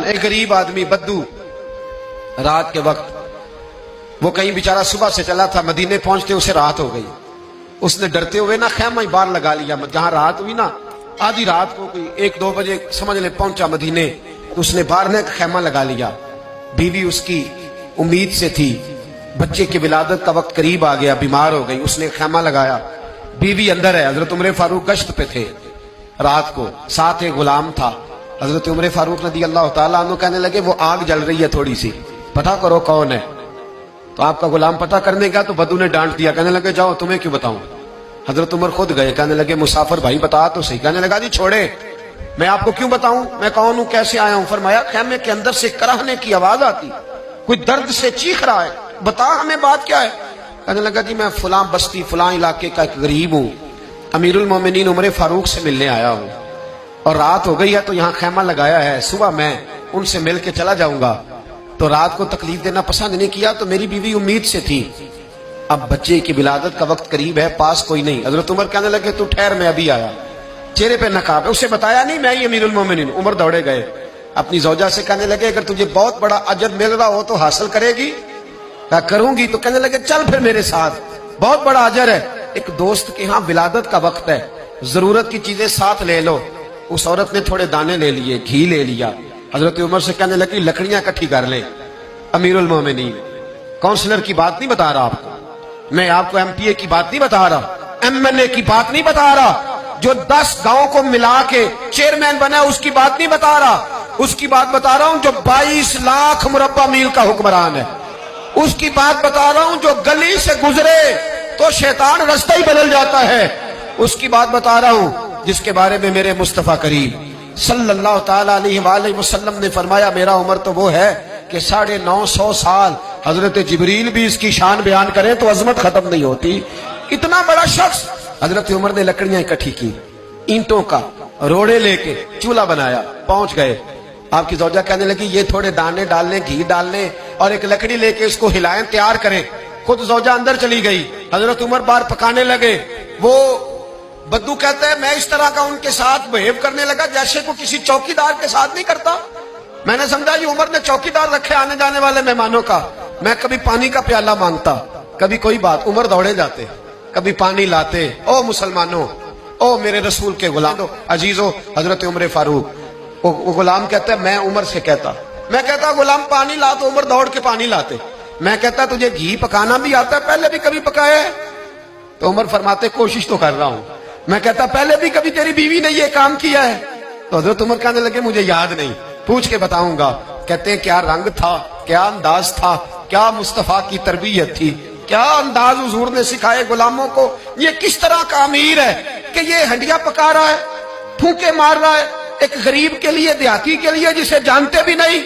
ایک غریب آدمی بدو رات کے وقت وہ کہیں بیچارہ صبح سے چلا تھا، مدینے پہنچتے اسے رات ہو گئی. اس نے ڈرتے ہوئے نا خیمہ ہی باہر لگا لیا. جہاں رات ہوئی نا آدھی رات کو کوئی 1-2 بجے سمجھ لے پہنچا مدینے، اس نے باہر نے خیمہ لگا لیا. بیوی اس کی امید سے تھی، بچے کی ولادت کا وقت قریب آ گیا، بیمار ہو گئی، اس نے خیمہ لگایا. بیوی اندر ہے. حضرت عمر فاروق گشت پہ تھے رات کو، ساتھ ایک غلام تھا. حضرت عمر فاروق رضی اللہ تعالیٰ عنہ کہنے لگے وہ آگ جل رہی ہے تھوڑی سی، پتہ کرو کون ہے. تو آپ کا غلام پتہ کرنے گیا تو بدو نے ڈانٹ دیا، کہنے لگے جاؤ تمہیں کیوں بتاؤں. حضرت عمر خود گئے، کہنے لگے مسافر بھائی بتا تو صحیح. کہنے لگا جی چھوڑے، میں آپ کو کیوں بتاؤں، میں کون ہوں، کیسے آیا ہوں. فرمایا خیمے کے اندر سے کراہنے کی آواز آتی، کوئی درد سے چیخ رہا ہے، بتا ہمیں بات کیا ہے. کہنے لگا جی میں فلاں بستی فلاں علاقے کا ایک غریب ہوں، امیر المومنین عمر فاروق سے ملنے آیا ہوں، اور رات ہو گئی ہے تو یہاں خیمہ لگایا ہے، صبح میں ان سے مل کے چلا جاؤں گا. تو رات کو تکلیف دینا پسند نہیں کیا، تو میری بیوی امید سے تھی، اب بچے کی ولادت کا وقت قریب ہے، پاس کوئی نہیں. حضرت عمر کہنے لگے تو ٹھہر میں ابھی آیا. چہرے پہ نقاب ہے، اسے بتایا نہیں میں ہی امیر المومنین. عمر دوڑے گئے اپنی زوجہ سے، کہنے لگے اگر تجھے بہت بڑا اجر مل رہا ہو تو حاصل کرے گی. کہا کروں گی. تو کہنے لگے چل پھر میرے ساتھ، بہت بڑا اجر ہے. ایک دوست کے ہاں ولادت کا وقت ہے، ضرورت کی چیزیں ساتھ لے لو. اس عورت نے تھوڑے دانے لے لیے، گھی لے لیا. حضرت عمر سے کہنے لگی لکڑیاں اکٹھی کر لیں. امیر المومنین کونسلر کی بات نہیں بتا رہا آپ کو، میں آپ کو ایم پی اے کی بات نہیں بتا رہا، ایم ایل اے کی بات نہیں بتا رہا، جو 10 گاؤں کو ملا کے چیئرمین بنا اس کی بات نہیں بتا رہا. اس کی بات بتا رہا ہوں جو 22 لاکھ مربع میل کا حکمران ہے. اس کی بات بتا رہا ہوں جو گلی سے گزرے تو شیطان رستہ ہی بدل جاتا ہے. اس کی بات بتا رہا ہوں جس کے بارے میں میرے مصطفیٰ کریم صلی اللہ تعالیٰ علیہ وآلہ وسلم نے فرمایا میرا عمر تو وہ ہے کہ 950 سال حضرت جبریل بھی اس کی شان بیان کریں تو عظمت ختم نہیں ہوتی. اتنا بڑا شخص. حضرت عمر نے لکڑیاں اکٹھی کی، اینٹوں کا روڑے لے کے چولہا بنایا، پہنچ گئے. آپ کی زوجہ کہنے لگی یہ تھوڑے دانے ڈال لیں، گھی ڈال لیں، اور ایک لکڑی لے کے اس کو ہلائیں، تیار کریں. خود زوجہ اندر چلی گئی. حضرت عمر باہر پکانے لگے. وہ بدو کہتا ہے میں اس طرح کا ان کے ساتھ بہیو کرنے لگا جیسے کو کسی چوکیدار کے ساتھ نہیں کرتا. میں نے سمجھا یہ عمر نے چوکیدار رکھے آنے جانے والے مہمانوں کا. میں کبھی پانی کا پیالہ مانگتا، کبھی کوئی بات، عمر دوڑے جاتے، کبھی پانی لاتے. او مسلمانوں، او میرے رسول کے غلام عزیزو. حضرت عمر فاروق وہ غلام کہتا ہے میں عمر سے کہتا، میں کہتا غلام پانی لا، تو عمر دوڑ کے پانی لاتے. میں کہتا تجھے گھی پکانا بھی آتا ہے، پہلے بھی کبھی پکایا ہے؟ تو عمر فرماتے کوشش تو کر رہا ہوں. میں کہتا پہلے بھی کبھی تیری بیوی نے یہ کام کیا ہے؟ تو حضرت عمر کہنے لگے مجھے یاد نہیں، پوچھ کے بتاؤں گا. کہتے ہیں کیا رنگ تھا، کیا انداز تھا، کیا مصطفیٰ کی تربیت تھی، کیا انداز حضور نے سکھائے غلاموں کو. یہ کس طرح کا امیر ہے کہ یہ ہنڈیاں پکا رہا ہے، پھونکے مار رہا ہے ایک غریب کے لیے، دیہاتی کے لیے جسے جانتے بھی نہیں.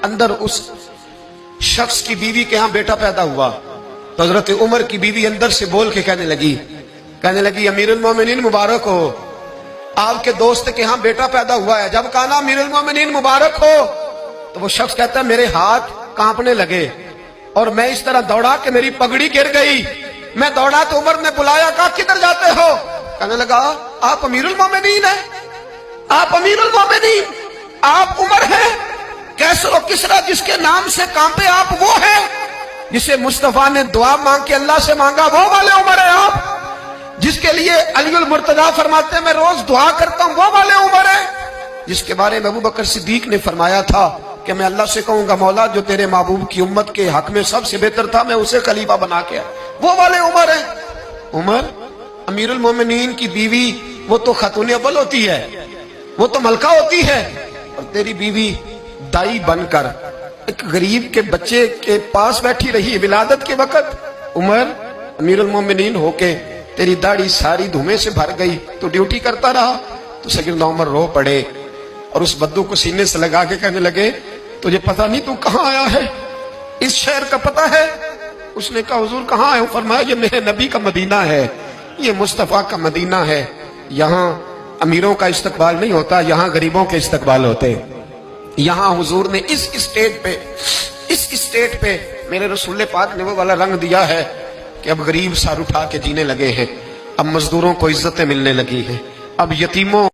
اندر اس شخص کی بیوی کے ہاں بیٹا پیدا ہوا تو حضرت عمر کی بیوی اندر سے بول کے کہنے لگی امیر المومنین مبارک ہو، آپ کے دوست کے ہاں بیٹا پیدا ہوا ہے. جب کہا نا امیر المومنین مبارک ہو تو وہ شخص کہتا ہے میرے ہاتھ کانپنے لگے اور میں اس طرح دوڑا کہ میری پگڑی گر گئی. میں دوڑا تو عمر نے بلایا، کہا کدھر جاتے ہو؟ کہنے لگا آپ امیر المومنین ہیں، آپ امیر المومنین، آپ عمر ہیں. کیسر و کسرا جس کے نام سے کانپے آپ وہ ہیں، جسے مصطفیٰ نے دعا مانگ کے اللہ سے مانگا وہ والے عمر ہیں آپ، جس کے لیے علی المرتضیٰ فرماتے ہیں میں روز دعا کرتا ہوں وہ والے عمر ہیں، جس کے بارے میں ابو بکر صدیق نے فرمایا تھا کہ میں اللہ سے کہوں گا مولا جو تیرے محبوب کی امت کے حق میں سب سے بہتر تھا میں اسے خلیفہ بنا کے وہ والے عمر ہیں. عمر امیر المومنین کی بیوی وہ تو خاتون اول ہوتی ہے، وہ تو ملکہ ہوتی ہے، اور تیری بیوی دائی بن کر ایک غریب کے بچے کے پاس بیٹھی رہی ولادت کے وقت. عمر امیر المومنین ہو کے تیری داڑھی ساری دھومے سے بھر گئی تو ڈیوٹی کرتا رہا. تو سیدنا عمر رو پڑے اور اس بدو کو سینے سے لگا کے کہنے لگے تجھے پتہ نہیں تو کہاں آیا ہے، اس شہر کا پتہ ہے؟ اس نے کہا حضور کہاں ہے؟ فرمایا یہ میرے نبی کا مدینہ ہے، یہ مصطفیٰ کا مدینہ ہے. یہاں امیروں کا استقبال نہیں ہوتا، یہاں غریبوں کے استقبال ہوتے. یہاں حضور نے اس اسٹیٹ پہ میرے رسول پاک نے وہ والا رنگ دیا ہے کہ اب غریب سر اٹھا کے جینے لگے ہیں، اب مزدوروں کو عزتیں ملنے لگی ہیں، اب یتیموں